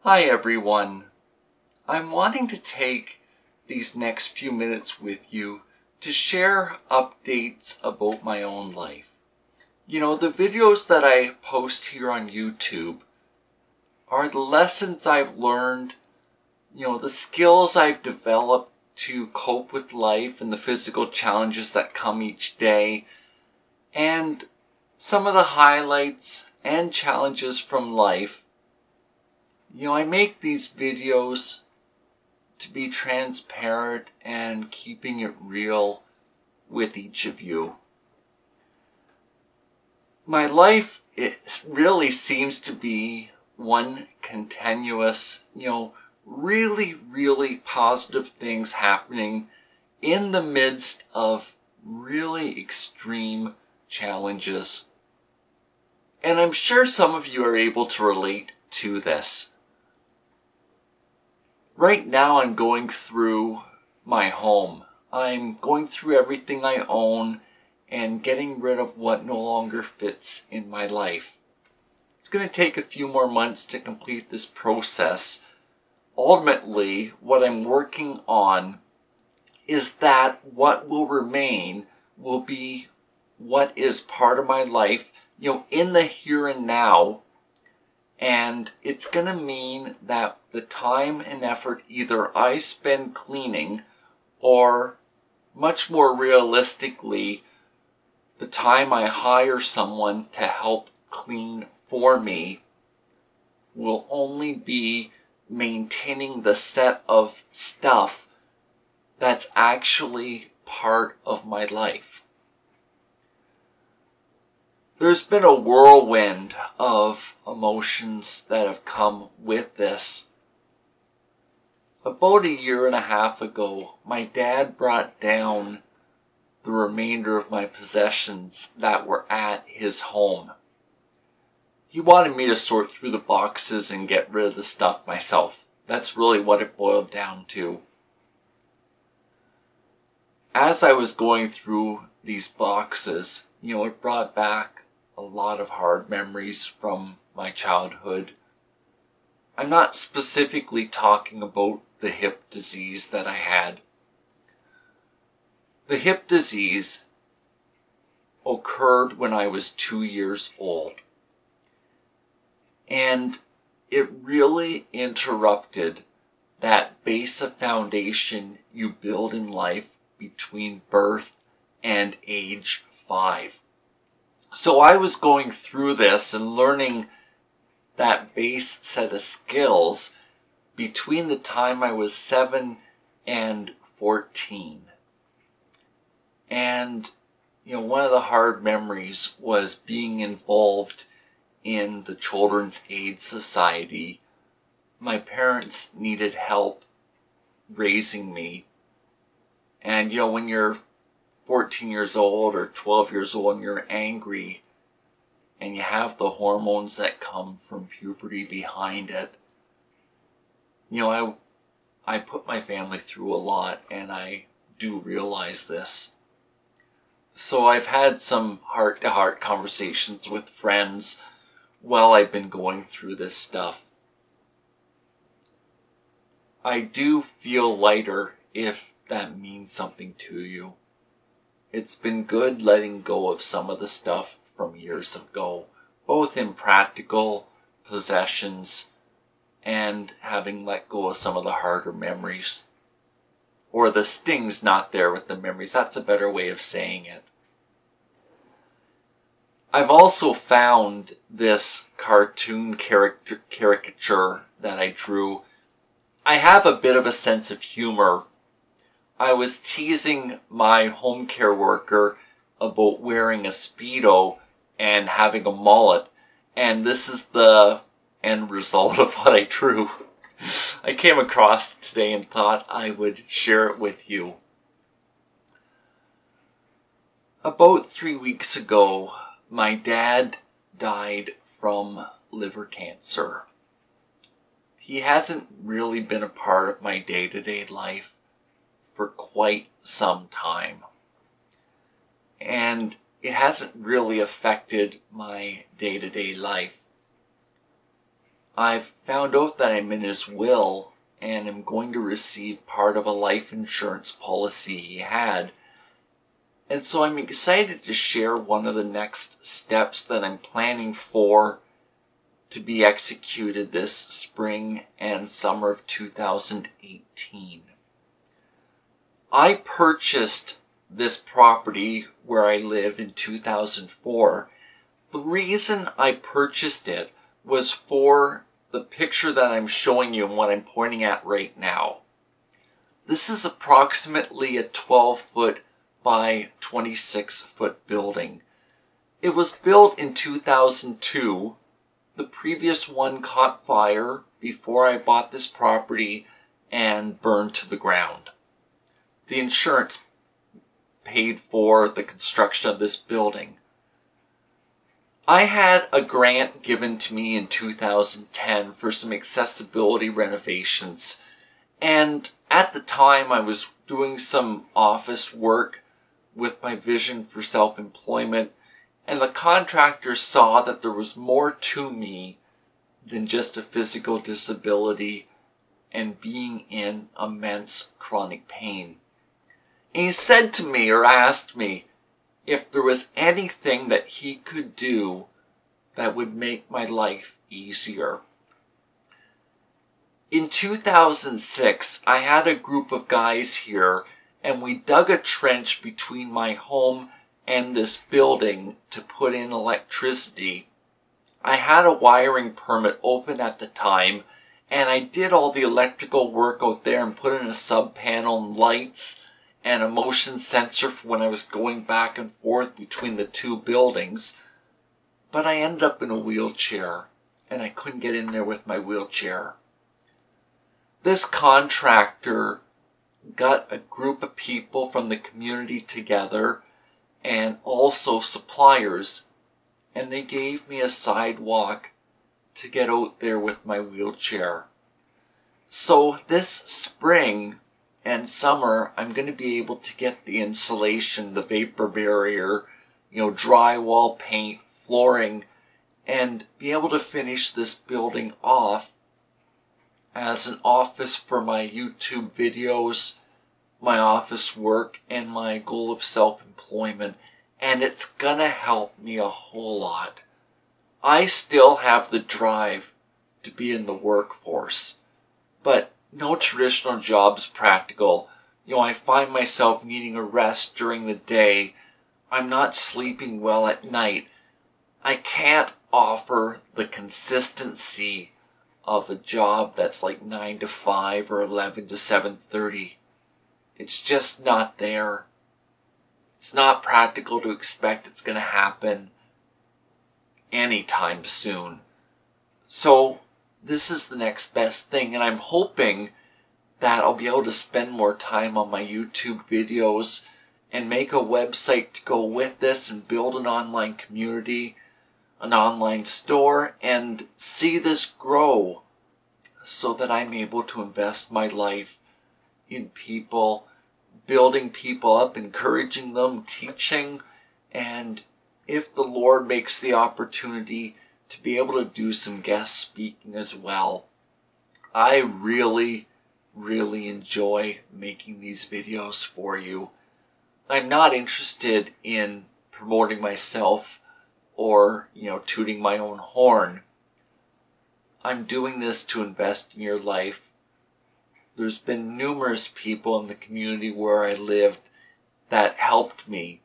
Hi everyone. I'm wanting to take these next few minutes with you to share updates about my own life. You know, the videos that I post here on YouTube are the lessons I've learned, the skills I've developed to cope with life and the physical challenges that come each day, and some of the highlights and challenges from life. I make these videos to be transparent and keeping it real with each of you. My life, it really seems to be one continuous, really, really positive things happening in the midst of really extreme challenges. And I'm sure some of you are able to relate to this. Right now I'm going through my home. I'm going through everything I own and getting rid of what no longer fits in my life. It's going to take a few more months to complete this process. Ultimately, what I'm working on is that what will remain will be what is part of my life, in the here and now. And it's going to mean that the time and effort either I spend cleaning or, much more realistically, the time I hire someone to help clean for me will only be maintaining the set of stuff that's actually part of my life. There's been a whirlwind of emotions that have come with this. About a year and a half ago, my dad brought down the remainder of my possessions that were at his home. He wanted me to sort through the boxes and get rid of the stuff myself. That's really what it boiled down to. As I was going through these boxes, it brought back a lot of hard memories from my childhood. I'm not specifically talking about the hip disease that I had. The hip disease occurred when I was 2 years old. And it really interrupted that base of foundation you build in life between birth and age 5. So I was going through this and learning that base set of skills between the time I was 7 and 14. And, one of the hard memories was being involved in the Children's Aid Society. My parents needed help raising me. And, when you're 14 years old or 12 years old and you're angry and you have the hormones that come from puberty behind it, I put my family through a lot, and I do realize this. So I've had some heart-to-heart conversations with friends while I've been going through this stuff. I do feel lighter, if that means something to you. It's been good letting go of some of the stuff from years ago, both in practical possessions and having let go of some of the harder memories. Or the sting's not there with the memories. That's a better way of saying it. I've also found this cartoon caricature that I drew. I have a bit of a sense of humor. I was teasing my home care worker about wearing a Speedo and having a mullet, and this is the end result of what I drew. I came across it today and thought I would share it with you. About 3 weeks ago, my dad died from liver cancer. He hasn't really been a part of my day-to-day life for quite some time. And it hasn't really affected my day-to-day life. I've found out that I'm in his will and am going to receive part of a life insurance policy he had. And so I'm excited to share one of the next steps that I'm planning for to be executed this spring and summer of 2018. I purchased this property where I live in 2004. The reason I purchased it was for the picture that I'm showing you and what I'm pointing at right now. This is approximately a 12-foot by 26-foot building. It was built in 2002. The previous one caught fire before I bought this property and burned to the ground. The insurance paid for the construction of this building. I had a grant given to me in 2010 for some accessibility renovations, and at the time I was doing some office work with my vision for self-employment, and the contractor saw that there was more to me than just a physical disability and being in immense chronic pain. And he said to me, or asked me, if there was anything that he could do that would make my life easier. In 2006, I had a group of guys here, and we dug a trench between my home and this building to put in electricity. I had a wiring permit open at the time, and I did all the electrical work out there and put in a sub panel and lights and a motion sensor for when I was going back and forth between the two buildings. But I ended up in a wheelchair, and I couldn't get in there with my wheelchair. This contractor got a group of people from the community together and also suppliers, and they gave me a sidewalk to get out there with my wheelchair. So this spring and summer, I'm going to be able to get the insulation, the vapor barrier, drywall, paint, flooring, and be able to finish this building off as an office for my YouTube videos, my office work, and my goal of self-employment. And it's gonna help me a whole lot. I still have the drive to be in the workforce, but no traditional job's practical. I find myself needing a rest during the day. I'm not sleeping well at night. I can't offer the consistency of a job that's like 9 to 5 or 11 to 7:30. It's just not there. It's not practical to expect it's going to happen anytime soon. So this is the next best thing, and I'm hoping that I'll be able to spend more time on my YouTube videos and make a website to go with this and build an online community, an online store, and see this grow so that I'm able to invest my life in people, building people up, encouraging them, teaching, and if the Lord makes the opportunity to be able to do some guest speaking as well. I really enjoy making these videos for you. I'm not interested in promoting myself or, tooting my own horn. I'm doing this to invest in your life. There's been numerous people in the community where I lived that helped me.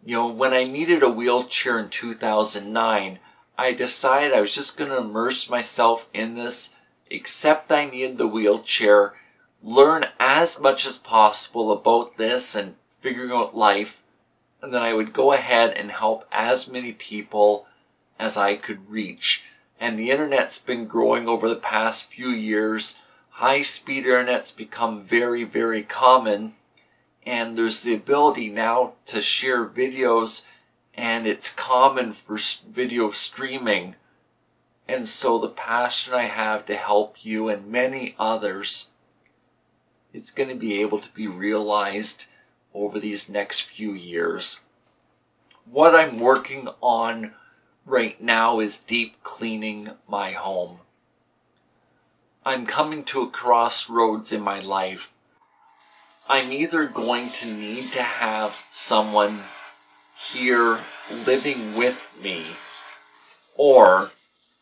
When I needed a wheelchair in 2009, I decided I was just going to immerse myself in this, accept I needed the wheelchair, learn as much as possible about this and figuring out life, and then I would go ahead and help as many people as I could reach. And the internet's been growing over the past few years. High-speed internet's become very common, and there's the ability now to share videos, and it's common for video streaming. And so the passion I have to help you and many others, it's going to be able to be realized over these next few years. What I'm working on right now is deep cleaning my home. I'm coming to a crossroads in my life. I'm either going to need to have someone here living with me, or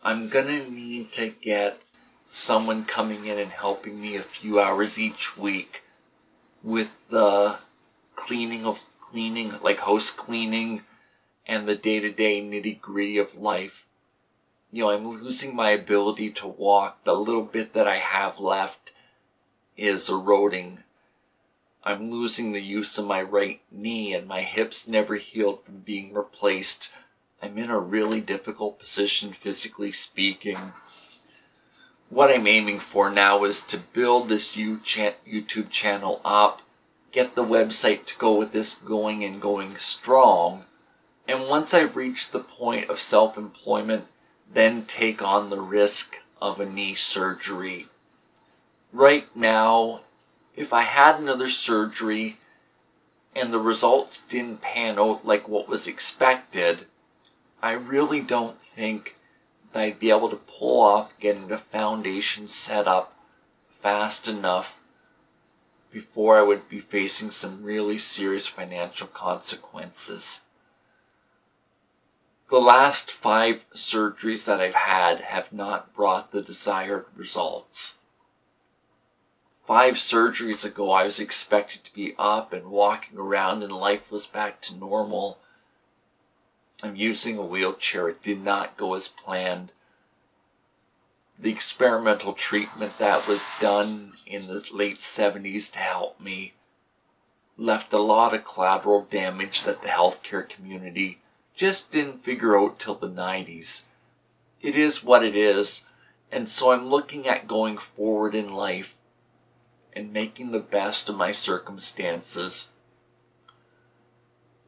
I'm gonna need to get someone coming in and helping me a few hours each week with the cleaning, like house cleaning and the day-to-day nitty-gritty of life. I'm losing my ability to walk. The little bit that I have left is eroding. I'm losing the use of my right knee, and my hips never healed from being replaced. I'm in a really difficult position, physically speaking. What I'm aiming for now is to build this YouTube channel up, get the website to go with this going and going strong, and once I've reached the point of self-employment, then take on the risk of a knee surgery. Right now, if I had another surgery and the results didn't pan out like what was expected, I really don't think that I'd be able to pull off getting the foundation set up fast enough before I would be facing some really serious financial consequences. The last 5 surgeries that I've had have not brought the desired results. 5 surgeries ago, I was expected to be up and walking around and life was back to normal. I'm using a wheelchair. It did not go as planned. The experimental treatment that was done in the late 70s to help me left a lot of collateral damage that the healthcare community just didn't figure out till the 90s. It is what it is, and so I'm looking at going forward in life and making the best of my circumstances.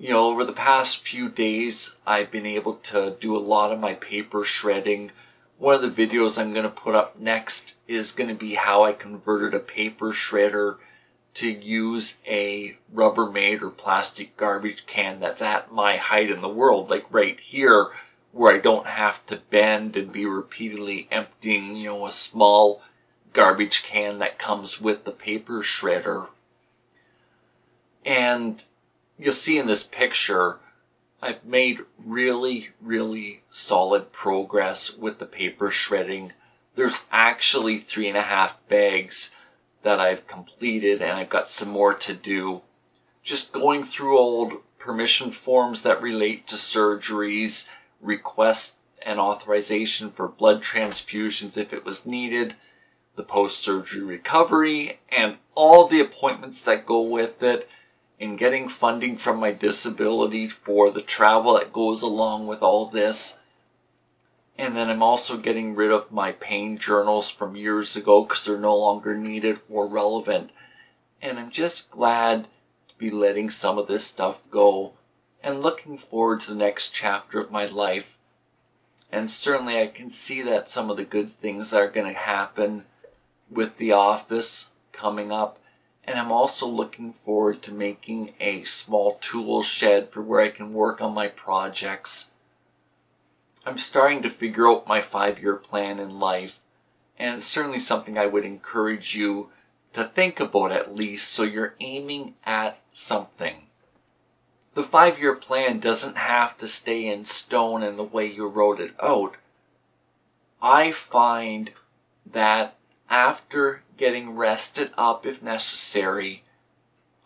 Over the past few days, I've been able to do a lot of my paper shredding. One of the videos I'm going to put up next is going to be how I converted a paper shredder to use a Rubbermaid or plastic garbage can that's at my height in the world, like right here, where I don't have to bend and be repeatedly emptying, a small garbage can that comes with the paper shredder. And you'll see in this picture, I've made really, really solid progress with the paper shredding. There's actually 3.5 bags that I've completed, and I've got some more to do. Just going through old permission forms that relate to surgeries, requests and authorization for blood transfusions if it was needed, the post-surgery recovery, and all the appointments that go with it, and getting funding from my disability for the travel that goes along with all this. And then I'm also getting rid of my pain journals from years ago because they're no longer needed or relevant. And I'm just glad to be letting some of this stuff go and looking forward to the next chapter of my life. And certainly I can see that some of the good things that are going to happen with the office coming up. And I'm also looking forward to making a small tool shed for where I can work on my projects. I'm starting to figure out my 5-year plan in life, and it's certainly something I would encourage you to think about at least, so you're aiming at something. The 5-year plan doesn't have to stay in stone in the way you wrote it out. I find that after getting rested up if necessary,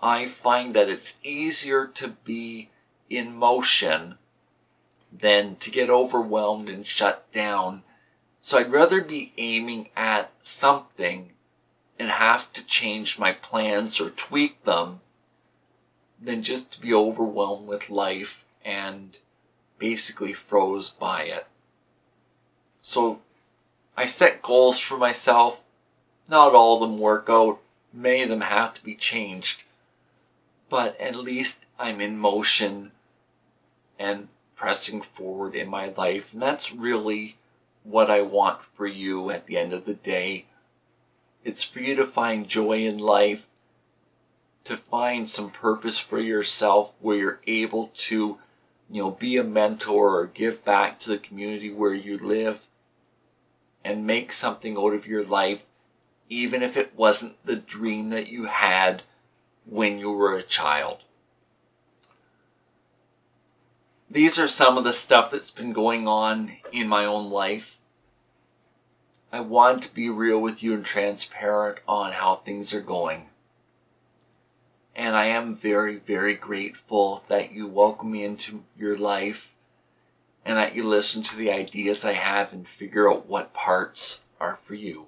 I find that it's easier to be in motion than to get overwhelmed and shut down. So I'd rather be aiming at something and have to change my plans or tweak them than just to be overwhelmed with life and basically froze by it. So I set goals for myself. Not all of them work out. Many of them have to be changed. But at least I'm in motion and pressing forward in my life. And that's really what I want for you at the end of the day. It's for you to find joy in life, to find some purpose for yourself where you're able to be a mentor or give back to the community where you live and make something out of your life, even if it wasn't the dream that you had when you were a child. These are some of the stuff that's been going on in my own life. I want to be real with you and transparent on how things are going. And I am very, very grateful that you welcome me into your life and that you listen to the ideas I have and figure out what parts are for you.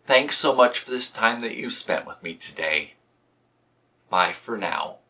Thanks so much for this time that you spent with me today. Bye for now.